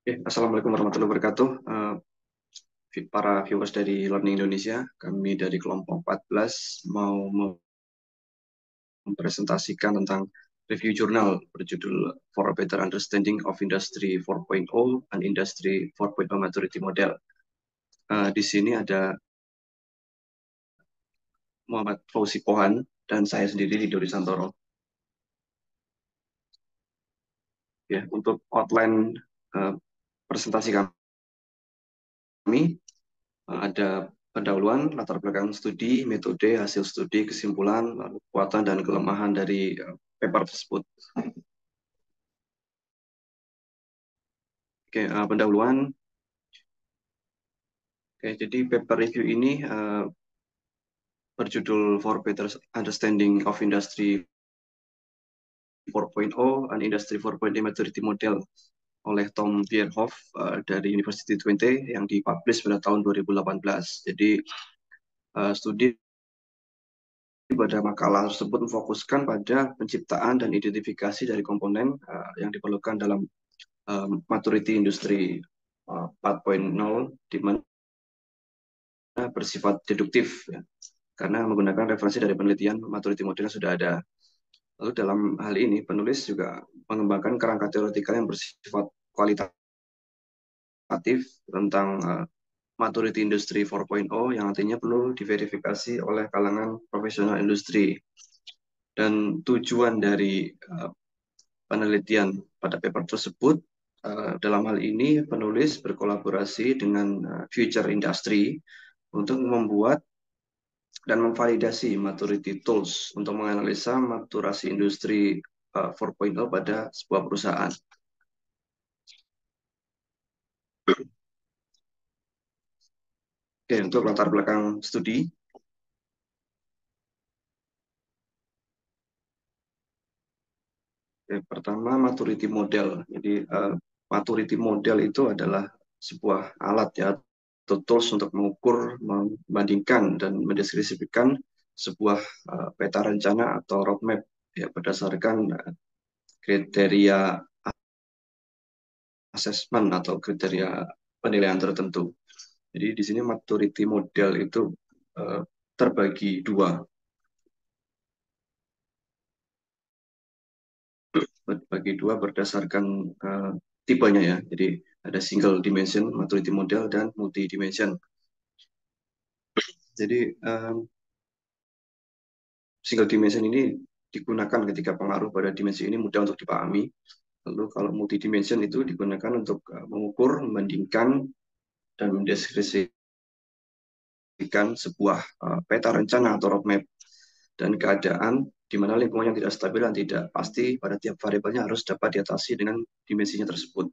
Assalamualaikum warahmatullahi wabarakatuh. Para viewers dari Learning Indonesia, kami dari kelompok 14 mau mempresentasikan tentang review jurnal berjudul For a Better Understanding of Industry 4.0 and Industry 4.0 Maturity Model. Di sini ada Muhammad Fauzi Pohan dan saya sendiri Ridho Risantoro. Untuk outline presentasi kami, ada pendahuluan, latar belakang studi, metode, hasil studi, kesimpulan, lalu kekuatan dan kelemahan dari paper tersebut. Pendahuluan. Jadi paper review ini berjudul For Better Understanding of Industry 4.0 and Industry 4.0 Maturity Model oleh Tom Bierhoff dari University Twente yang dipublish pada tahun 2018. Jadi studi pada makalah tersebut memfokuskan pada penciptaan dan identifikasi dari komponen yang diperlukan dalam maturity industri 4.0 di mana bersifat deduktif, ya, karena menggunakan referensi dari penelitian maturity model yang sudah ada. Lalu dalam hal ini penulis juga mengembangkan kerangka teoretikal yang bersifat kualitatif tentang maturity industry 4.0 yang nantinya perlu diverifikasi oleh kalangan profesional industri. Dan tujuan dari penelitian pada paper tersebut, dalam hal ini penulis berkolaborasi dengan Future Industry untuk membuat dan memvalidasi maturity tools untuk menganalisa maturasi industri 4.0 pada sebuah perusahaan. Untuk latar belakang studi, pertama maturity model. Jadi maturity model itu adalah sebuah alat, ya, atau tools untuk mengukur, membandingkan dan mendeskripsikan sebuah peta rencana atau roadmap, ya, berdasarkan kriteria assessment atau kriteria penilaian tertentu. Jadi di sini maturity model itu terbagi dua. Bagi dua berdasarkan tipenya, ya. Jadi ada single dimension maturity model dan multi dimension. Jadi single dimension ini digunakan ketika pengaruh pada dimensi ini mudah untuk dipahami. Lalu kalau multi dimension itu digunakan untuk mengukur, membandingkan, dan mendeskripsikan sebuah peta rencana atau roadmap dan keadaan di mana lingkungan yang tidak stabil dan tidak pasti pada tiap variabelnya harus dapat diatasi dengan dimensinya tersebut.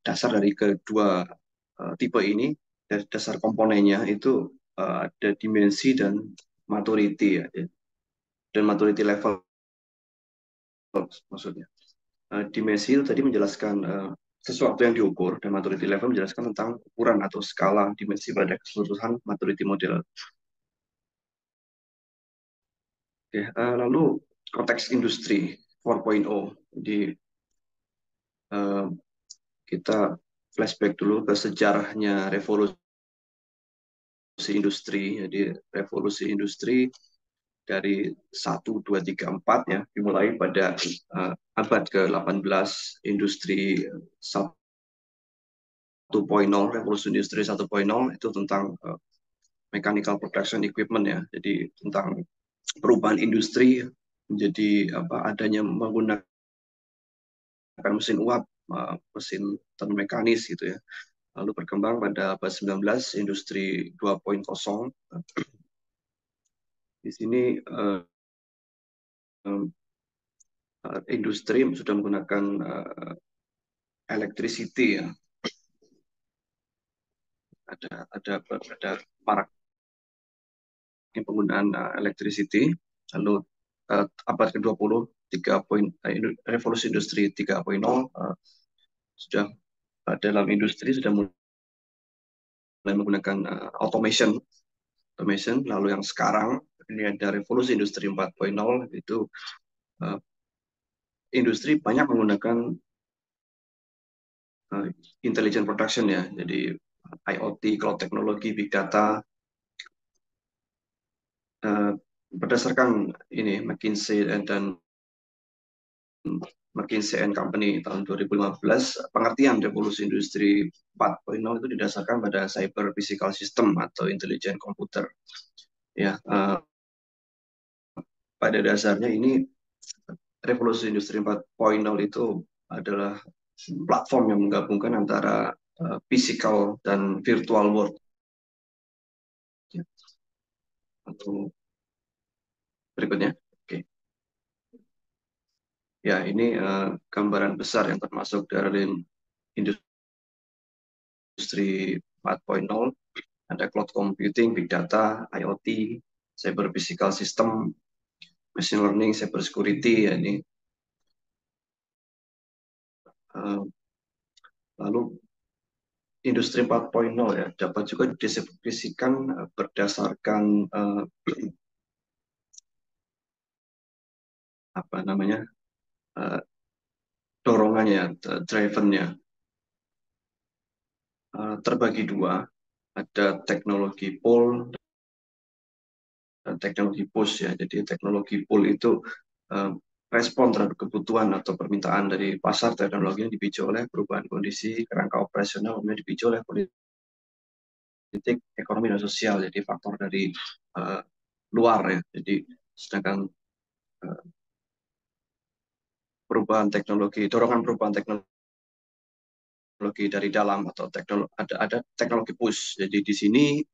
Dasar dari kedua tipe ini, dari dasar komponennya itu ada dimensi dan maturity, ya, dan maturity level maksudnya. Dimensi itu tadi menjelaskan sesuatu yang diukur, dan maturity level menjelaskan tentang ukuran atau skala dimensi pada keseluruhan maturity model. Lalu konteks industri 4.0. Jadi kita flashback dulu ke sejarahnya revolusi industri. Jadi revolusi industri dari 1, 2, 3, 4, ya, dimulai pada abad ke-18, industri 1.0, revolusi industri 1.0 itu tentang mechanical production equipment, ya. Jadi tentang perubahan industri menjadi adanya menggunakan mesin uap, mesin termekanis, gitu, ya. Lalu berkembang pada abad 19, industri 2.0. Di sini industri sudah menggunakan electricity, ya. Ada marak penggunaan electricity. Lalu abad ke-20, revolusi industri 3.0, sudah dalam industri sudah mulai menggunakan automation. Lalu yang sekarang ini ada revolusi industri 4.0, itu industri banyak menggunakan uh, intelligent production ya, jadi IoT, cloud technology, big data. Berdasarkan ini McKinsey dan McKinsey and Company tahun 2015, pengertian revolusi industri 4.0 itu didasarkan pada cyber physical system atau intelligent komputer. Ya, pada dasarnya ini revolusi industri 4.0 itu adalah platform yang menggabungkan antara physical dan virtual world. Ya. Atau berikutnya, oke. Ya, ini gambaran besar yang termasuk dari industri 4.0. Ada cloud computing, big data, IoT, cyber physical system, machine learning, cyber security. Ya, ini lalu industri 4.0 ya dapat juga didefinisikan berdasarkan apa namanya dorongannya, drivennya. Terbagi dua, ada teknologi pull dan teknologi push ya. Jadi teknologi pull itu respon terhadap kebutuhan atau permintaan dari pasar teknologi yang dipicu oleh perubahan kondisi kerangka operasional, kemudian dipicu oleh politik, ekonomi dan sosial. Jadi faktor dari luar ya. Jadi sedangkan perubahan teknologi, dorongan perubahan teknologi dari dalam atau ada teknologi push. Jadi di sini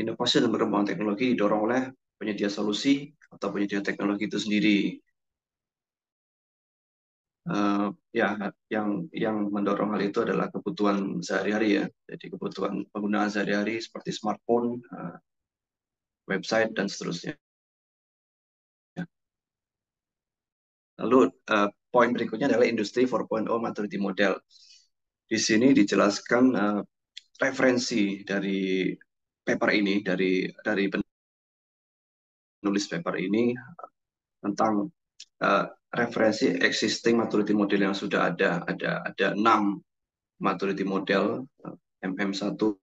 inovasi dan perkembangan teknologi didorong oleh penyedia solusi atau penyedia teknologi itu sendiri. Ya, yang mendorong hal itu adalah kebutuhan sehari-hari ya. Jadi kebutuhan penggunaan sehari-hari seperti smartphone, website dan seterusnya. Lalu poin berikutnya adalah industri 4.0 maturity model. Di sini dijelaskan referensi dari paper ini, dari penulis paper ini tentang referensi existing maturity model yang sudah ada 6 maturity model, MM1, 2,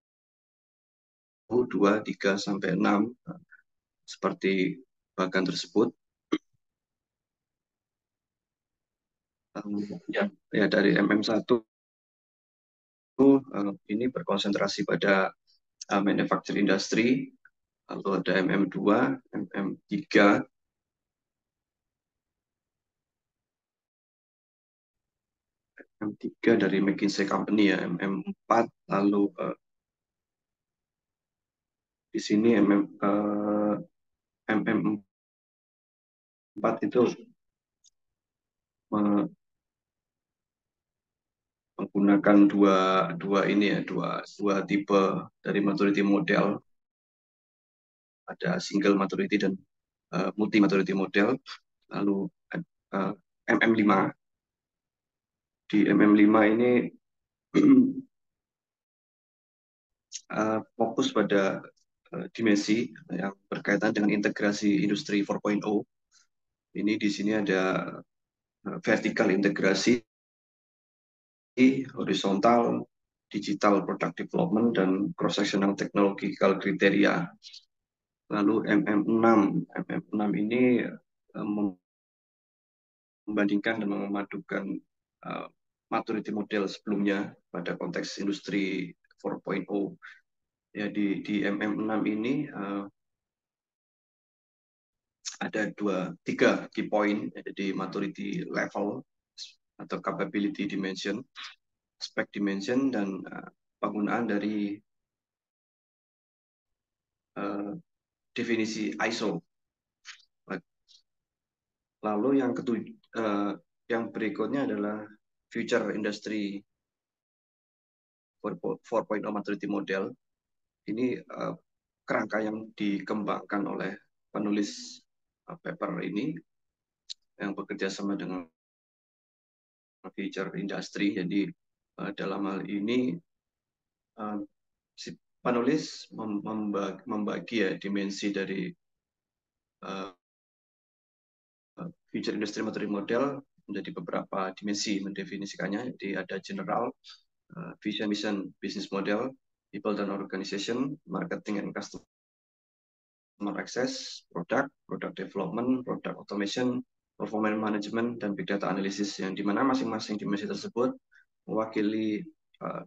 3 sampai 6 seperti bagan tersebut. Ya dari MM1 ini berkonsentrasi pada manufacturing industry, lalu ada MM2, MM3, MM3 dari McKinsey Company ya, MM4, lalu di sini MM4 itu menggunakan dua tipe dari maturity model, ada single maturity dan multi maturity model. Lalu MM5, di MM5 ini fokus pada dimensi yang berkaitan dengan integrasi industri 4.0. Ini di sini ada vertical integrasi, horizontal, digital product development, dan cross-sectional technological kriteria. Lalu MM6 ini membandingkan dan memadukan maturity model sebelumnya pada konteks industri 4.0. Ya, di MM6 ini ada tiga key point, jadi maturity level atau capability dimension, spec dimension, dan penggunaan dari definisi ISO. Lalu yang berikutnya adalah future industry 4.0 maturity model. Ini kerangka yang dikembangkan oleh penulis paper ini yang bekerja sama dengan future industry. Jadi dalam hal ini si penulis membagi ya dimensi dari future industry maturity model menjadi beberapa dimensi mendefinisikannya. Jadi ada general, vision, mission, business model, people dan organization, marketing and customer access, product development, product automation, performance management, dan big data analysis, yang dimana masing-masing dimensi tersebut mewakili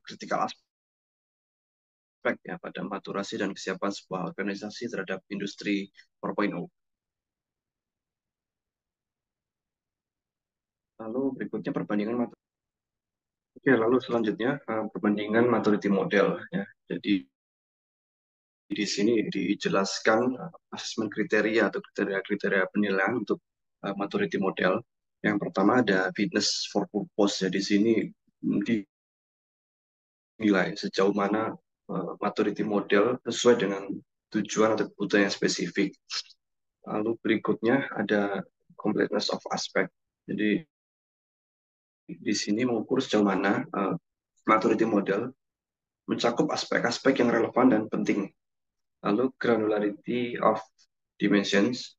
critical aspek ya pada maturasi dan kesiapan sebuah organisasi terhadap industri 4.0. Lalu berikutnya perbandingan Oke, lalu selanjutnya perbandingan maturity model ya. Jadi di sini dijelaskan asesmen kriteria atau kriteria-kriteria penilaian untuk maturity model. Yang pertama ada fitness for purpose. Ya, di sini dinilai sejauh mana maturity model sesuai dengan tujuan atau kebutuhan yang spesifik. Lalu berikutnya ada completeness of aspect. Jadi di sini mengukur sejauh mana maturity model mencakup aspek-aspek yang relevan dan penting. Lalu granularity of dimensions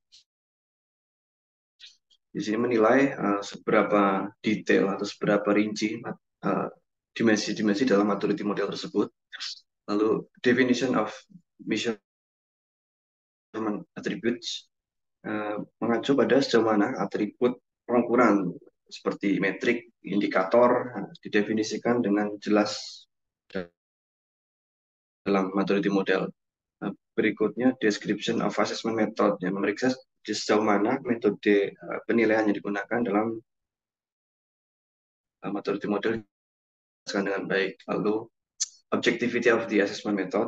di sini menilai seberapa detail atau seberapa rinci dimensi-dimensi dalam maturity model tersebut. Lalu definition of measurement attributes mengacu pada sejauh mana atribut pengukuran seperti metrik, indikator didefinisikan dengan jelas dalam maturity model. Berikutnya description of assessment method yang memeriksa di sejauh mana metode penilaian yang digunakan dalam maturity model dengan baik. Lalu objectivity of the assessment method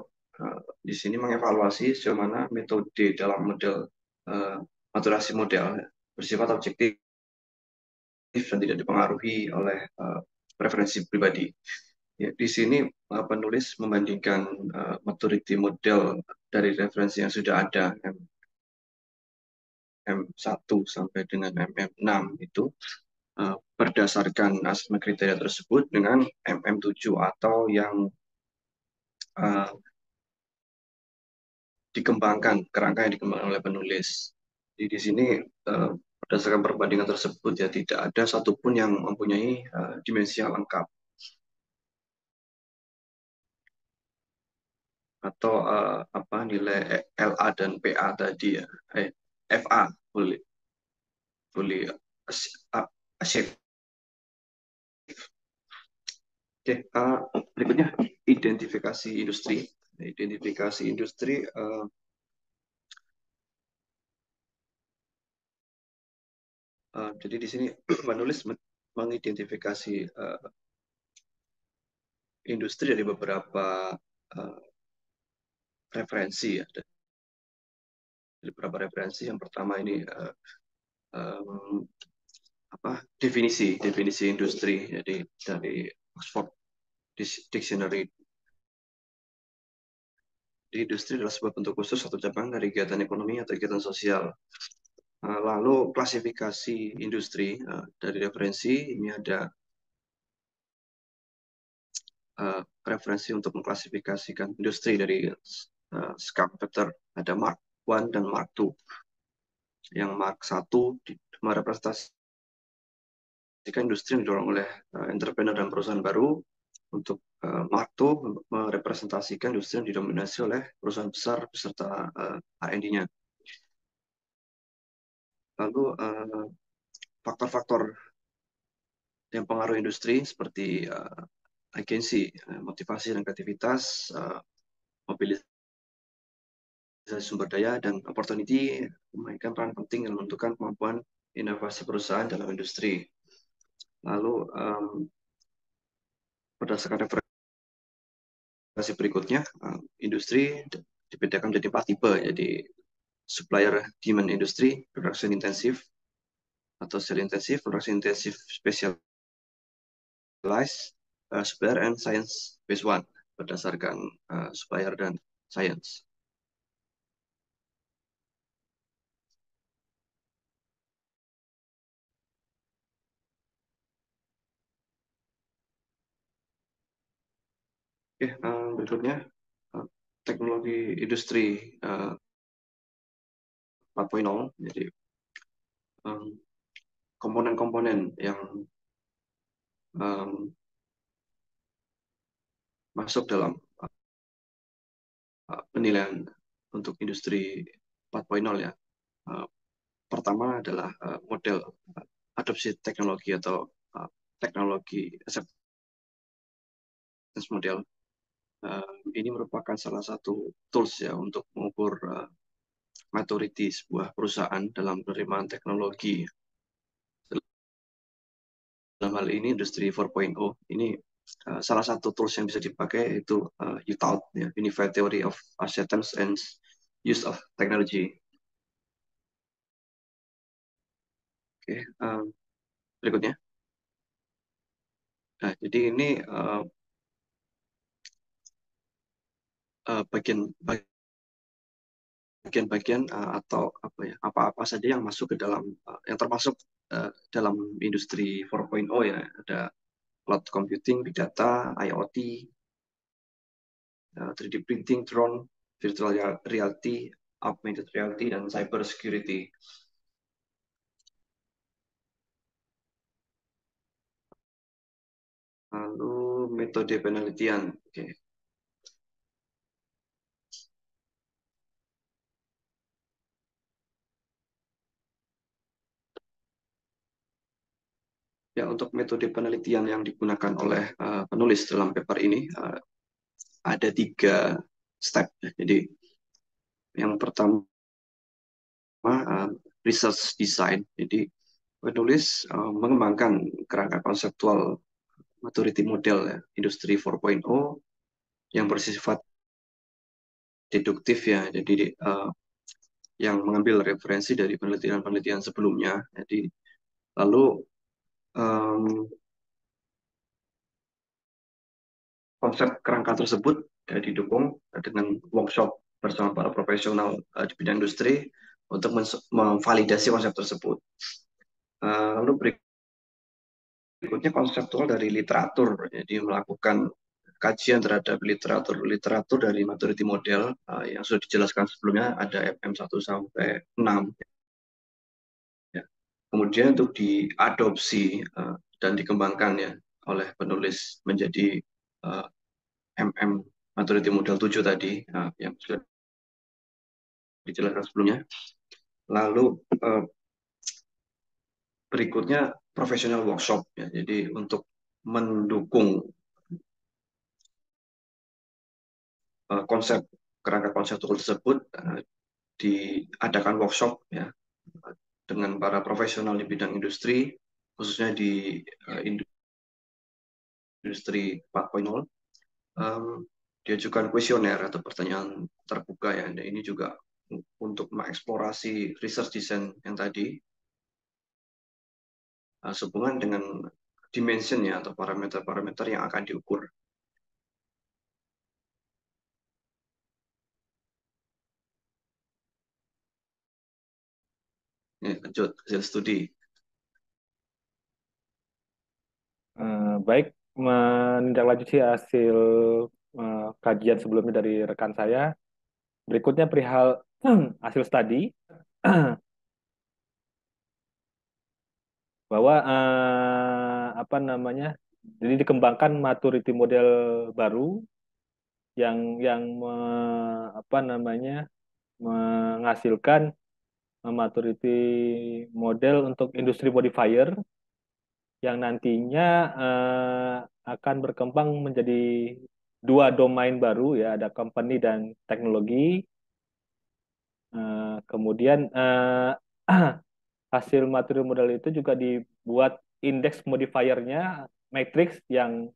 di sini mengevaluasi sejauh mana metode dalam model maturasi model bersifat objektif dan tidak dipengaruhi oleh preferensi pribadi. Ya, di sini penulis membandingkan maturity model dari referensi yang sudah ada M1 sampai dengan MM6 itu berdasarkan asesmen kriteria tersebut dengan MM7 atau yang dikembangkan, kerangka yang dikembangkan oleh penulis. Di sini berdasarkan perbandingan tersebut ya tidak ada satupun yang mempunyai dimensi yang lengkap atau apa nilai LA dan PA tadi ya, FA fully achieved. Oke, berikutnya identifikasi industri. Identifikasi industri jadi di sini penulis mengidentifikasi industri dari beberapa referensi ya. Dari beberapa referensi. Yang pertama ini definisi industri. Jadi dari Oxford Dictionary. Di industri adalah sebuah bentuk khusus atau cabang dari kegiatan ekonomi atau kegiatan sosial. Lalu klasifikasi industri dari referensi ini ada referensi untuk mengklasifikasikan industri dari Schumpeter, ada Mark I dan Mark II. Yang Mark I merepresentasikan industri yang didorong oleh entrepreneur dan perusahaan baru. Untuk Mark II merepresentasikan industri yang didominasi oleh perusahaan besar beserta R&D-nya. Lalu faktor-faktor yang pengaruh industri seperti agensi, motivasi dan kreativitas, mobilisasi sumber daya, dan opportunity memainkan peran penting dalam menentukan kemampuan inovasi perusahaan dalam industri. Lalu berdasarkan referensi berikutnya, industri dibedakan menjadi 4 tipe. Jadi supplier demand industry, production intensive atau sale intensive, production intensive specialized, supplier and science based one berdasarkan supplier dan science. Oke, berikutnya teknologi industri 4.0. Jadi komponen-komponen yang masuk dalam penilaian untuk industri 4.0 ya. Uh, Pertama adalah model adopsi teknologi atau teknologi acceptance model. Ini merupakan salah satu tools ya untuk mengukur maturity sebuah perusahaan dalam penerimaan teknologi. Dalam hal ini industri 4.0 ini salah satu tools yang bisa dipakai itu UTAUT ya, Unified Theory of Acceptance and Use of Technology. Oke, berikutnya. Nah, jadi ini bagian-bagian atau apa saja yang masuk ke dalam yang termasuk dalam industri 4.0 ya. Ada cloud computing, big data, IoT, 3D printing, drone, virtual reality, augmented reality, dan cyber security. Lalu metode penelitian. Oke. Ya, untuk metode penelitian yang digunakan oleh penulis dalam paper ini ada 3 step. Jadi yang pertama research design. Jadi penulis mengembangkan kerangka konseptual maturity model ya, industri 4.0 yang bersifat deduktif ya. Jadi yang mengambil referensi dari penelitian-penelitian sebelumnya. Jadi lalu konsep kerangka tersebut didukung dengan workshop bersama para profesional di bidang industri untuk memvalidasi konsep tersebut. Lalu berikutnya konseptual dari literatur, jadi melakukan kajian terhadap literatur dari maturity model yang sudah dijelaskan sebelumnya ada FM 1 sampai 6. Ya. Kemudian untuk diadopsi dan dikembangkan ya oleh penulis menjadi MM maturity model 7 tadi yang sudah dijelaskan sebelumnya. Lalu berikutnya professional workshop ya. Jadi untuk mendukung konsep kerangka konseptual tersebut diadakan workshop ya dengan para profesional di bidang industri khususnya di industri 4.0. Diajukan kuesioner atau pertanyaan terbuka ya. Dan ini juga untuk mengeksplorasi research design yang tadi sehubungan dengan dimensionnya atau parameter-parameter yang akan diukur. Ini lanjut hasil studi. Baik, menindaklanjuti hasil kajian sebelumnya dari rekan saya. Berikutnya perihal hasil studi bahwa apa namanya, jadi dikembangkan maturity model baru yang apa namanya menghasilkan maturity model untuk industri modifier yang nantinya akan berkembang menjadi 2 domain baru ya, ada company dan teknologi. Kemudian hasil materi model itu juga dibuat indeks modifiernya, matrix yang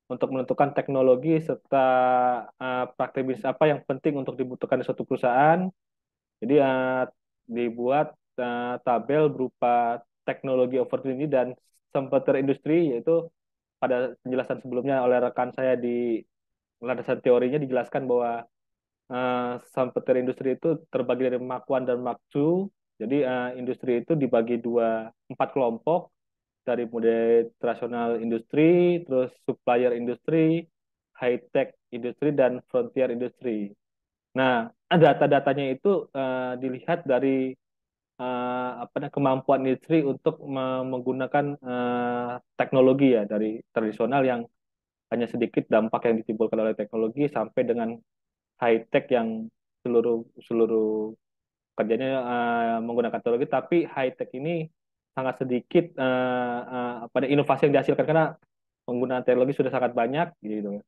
untuk menentukan teknologi serta praktek bisnis apa yang penting untuk dibutuhkan di suatu perusahaan. Jadi dibuat tabel berupa teknologi opportunity dan sempeter industri, yaitu pada penjelasan sebelumnya oleh rekan saya di landasan teorinya dijelaskan bahwa Sampeter industri itu terbagi dari Mark 1 dan Mark 2. Jadi industri itu dibagi 4 kelompok, dari mulai tradisional industri, terus supplier industri, high tech industri, dan frontier industri. Nah, data-datanya itu dilihat dari kemampuan industri untuk menggunakan teknologi ya, dari tradisional yang hanya sedikit dampak yang ditimbulkan oleh teknologi sampai dengan high tech yang seluruh seluruh kerjanya menggunakan teknologi, tapi high tech ini sangat sedikit pada inovasi yang dihasilkan karena penggunaan teknologi sudah sangat banyak gitu.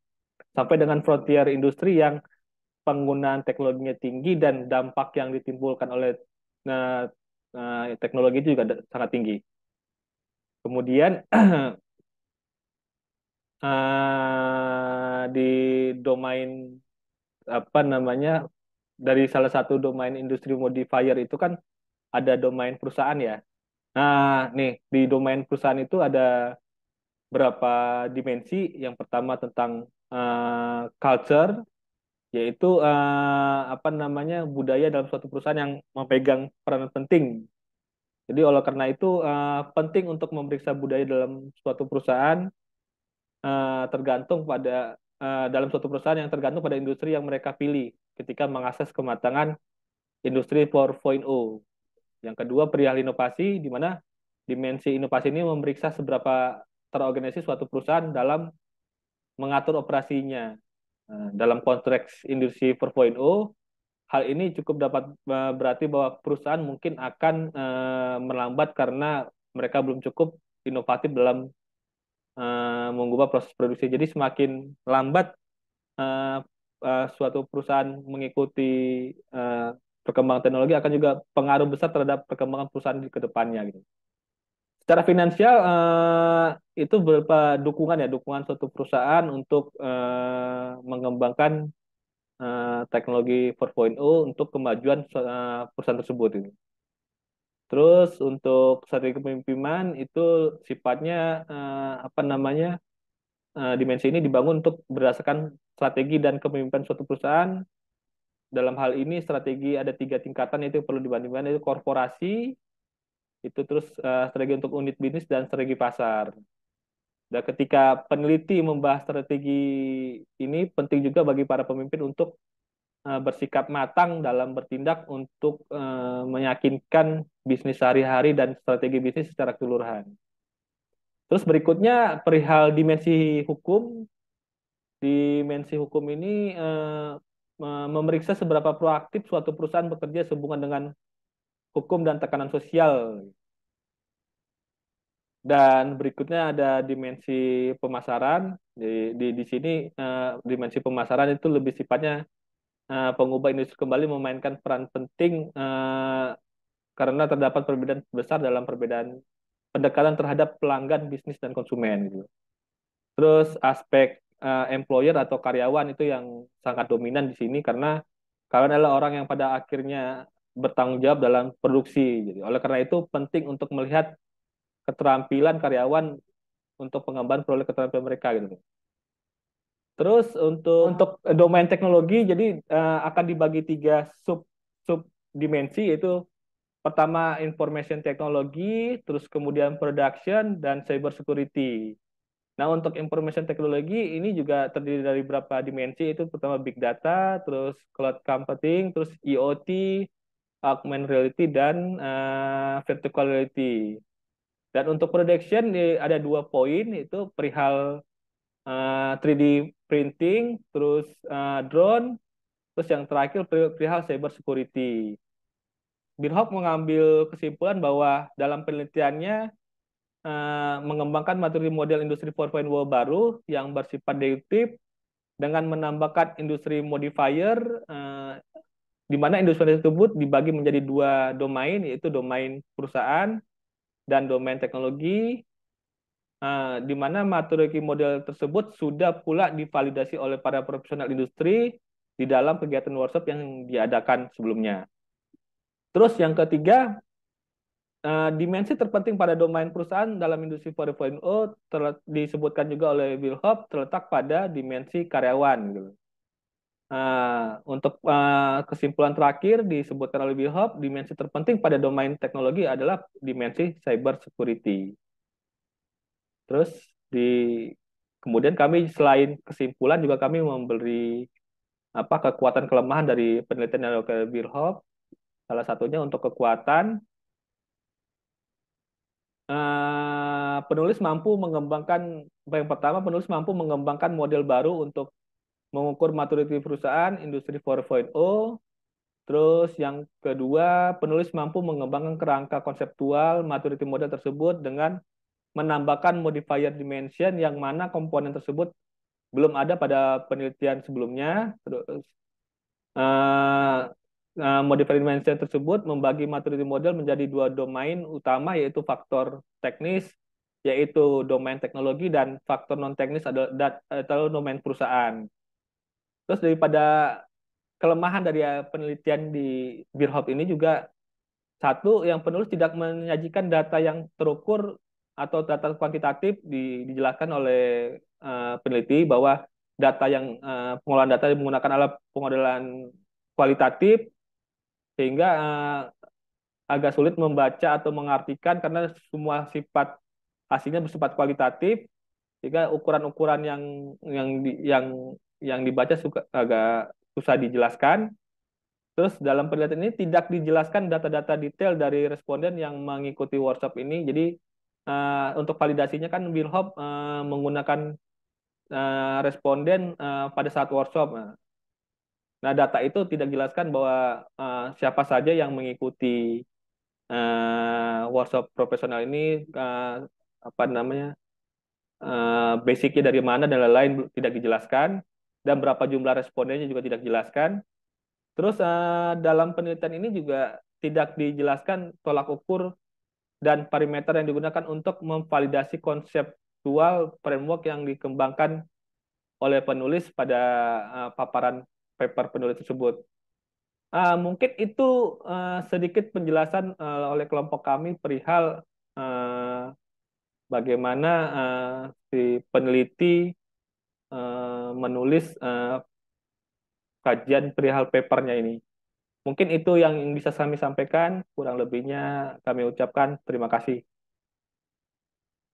Sampai dengan frontier industri yang penggunaan teknologinya tinggi dan dampak yang ditimbulkan oleh uh, teknologi itu juga sangat tinggi. Kemudian di domain apa namanya dari salah satu domain industri modifier itu kan ada domain perusahaan ya. Nah, nih di domain perusahaan itu ada berapa dimensi. Yang pertama tentang culture, yaitu apa namanya budaya dalam suatu perusahaan yang memegang peranan penting. Jadi oleh karena itu penting untuk memeriksa budaya dalam suatu perusahaan tergantung pada dalam suatu perusahaan yang tergantung pada industri yang mereka pilih ketika mengakses kematangan industri 4.0. Yang kedua perihal inovasi, di mana dimensi inovasi ini memeriksa seberapa terorganisasi suatu perusahaan dalam mengatur operasinya. Dalam konteks industri 4.0, hal ini cukup dapat berarti bahwa perusahaan mungkin akan melambat karena mereka belum cukup inovatif dalam mengubah proses produksi. Jadi semakin lambat uh, suatu perusahaan mengikuti uh, perkembangan teknologi akan juga pengaruh besar terhadap perkembangan perusahaan di kedepannya gitu. Secara finansial itu berupa dukungan ya, dukungan suatu perusahaan untuk mengembangkan teknologi 4.0 untuk kemajuan perusahaan tersebut ini. Terus untuk strategi kepemimpinan itu sifatnya apa namanya dimensi ini dibangun untuk berdasarkan strategi dan kepemimpinan suatu perusahaan. Dalam hal ini strategi ada 3 tingkatan itu perlu dibandingkan, itu korporasi, itu terus strategi untuk unit bisnis dan strategi pasar. Dan ketika peneliti membahas strategi ini penting juga bagi para pemimpin untuk bersikap matang dalam bertindak untuk meyakinkan bisnis sehari-hari dan strategi bisnis secara keseluruhan. Terus berikutnya perihal dimensi hukum. Dimensi hukum ini memeriksa seberapa proaktif suatu perusahaan bekerja sehubungan dengan hukum dan tekanan sosial. Dan berikutnya ada dimensi pemasaran. Di sini dimensi pemasaran itu lebih sifatnya pengubah industri kembali memainkan peran penting karena terdapat perbedaan besar dalam perbedaan pendekatan terhadap pelanggan, bisnis, dan konsumen gitu. Terus aspek employer atau karyawan itu yang sangat dominan di sini karena kalian adalah orang yang pada akhirnya bertanggung jawab dalam produksi. Jadi oleh karena itu penting untuk melihat keterampilan karyawan untuk pengembangan peroleh keterampilan mereka gitu. Terus untuk domain teknologi jadi akan dibagi 3 sub dimensi, yaitu pertama information technology, terus kemudian production dan cyber security. Nah, untuk information technology ini juga terdiri dari beberapa dimensi, itu pertama big data, terus cloud computing, terus IoT, augmented reality dan virtual reality. Dan untuk production ada 2 poin, itu perihal 3D printing, terus drone, terus yang terakhir perihal cyber security. Binhop mengambil kesimpulan bahwa dalam penelitiannya mengembangkan materi model industri 4.0 baru yang bersifat deduktif dengan menambahkan industri modifier di mana industri tersebut dibagi menjadi 2 domain, yaitu domain perusahaan dan domain teknologi, di mana materi model tersebut sudah pula divalidasi oleh para profesional industri di dalam kegiatan workshop yang diadakan sebelumnya. Terus yang ketiga, dimensi terpenting pada domain perusahaan dalam industri 4.0 disebutkan juga oleh Bill Hope terletak pada dimensi karyawan. Gitu. Untuk kesimpulan terakhir disebutkan oleh Bill Hope, dimensi terpenting pada domain teknologi adalah dimensi cyber security. Terus di kemudian kami selain kesimpulan juga kami memberi kekuatan kelemahan dari penelitian yang dilakukan oleh Bill Hope. Salah satunya untuk kekuatan Penulis mampu mengembangkan, yang pertama, penulis mampu mengembangkan model baru untuk mengukur maturity perusahaan industri 4.0. Terus yang kedua, penulis mampu mengembangkan kerangka konseptual maturity model tersebut dengan menambahkan modifier dimension yang mana komponen tersebut belum ada pada penelitian sebelumnya. Terus eh, modifier dimension tersebut membagi maturity model menjadi dua domain utama, yaitu faktor teknis, yaitu domain teknologi, dan faktor non teknis atau domain perusahaan. Terus daripada kelemahan dari penelitian di Beerhoff ini juga, satu, yang penulis tidak menyajikan data yang terukur atau data kuantitatif. Dijelaskan oleh peneliti bahwa data yang pengolahan data yang menggunakan alat pengodelan kualitatif, sehingga agak sulit membaca atau mengartikan karena semua sifat hasilnya bersifat kualitatif, sehingga ukuran-ukuran yang dibaca agak susah dijelaskan. Terus dalam penelitian ini tidak dijelaskan data-data detail dari responden yang mengikuti workshop ini. Jadi untuk validasinya kan Wilhop menggunakan responden pada saat workshop. Nah, data itu tidak dijelaskan bahwa siapa saja yang mengikuti workshop profesional ini, apa namanya, basicnya dari mana dan lain-lain tidak dijelaskan, dan berapa jumlah respondennya juga tidak dijelaskan. Terus dalam penelitian ini juga tidak dijelaskan tolak ukur dan parameter yang digunakan untuk memvalidasi konseptual framework yang dikembangkan oleh penulis pada paparan paper penulis tersebut. Mungkin itu sedikit penjelasan oleh kelompok kami perihal bagaimana si peneliti menulis kajian perihal papernya ini. Mungkin itu yang bisa kami sampaikan. Kurang lebihnya kami ucapkan terima kasih.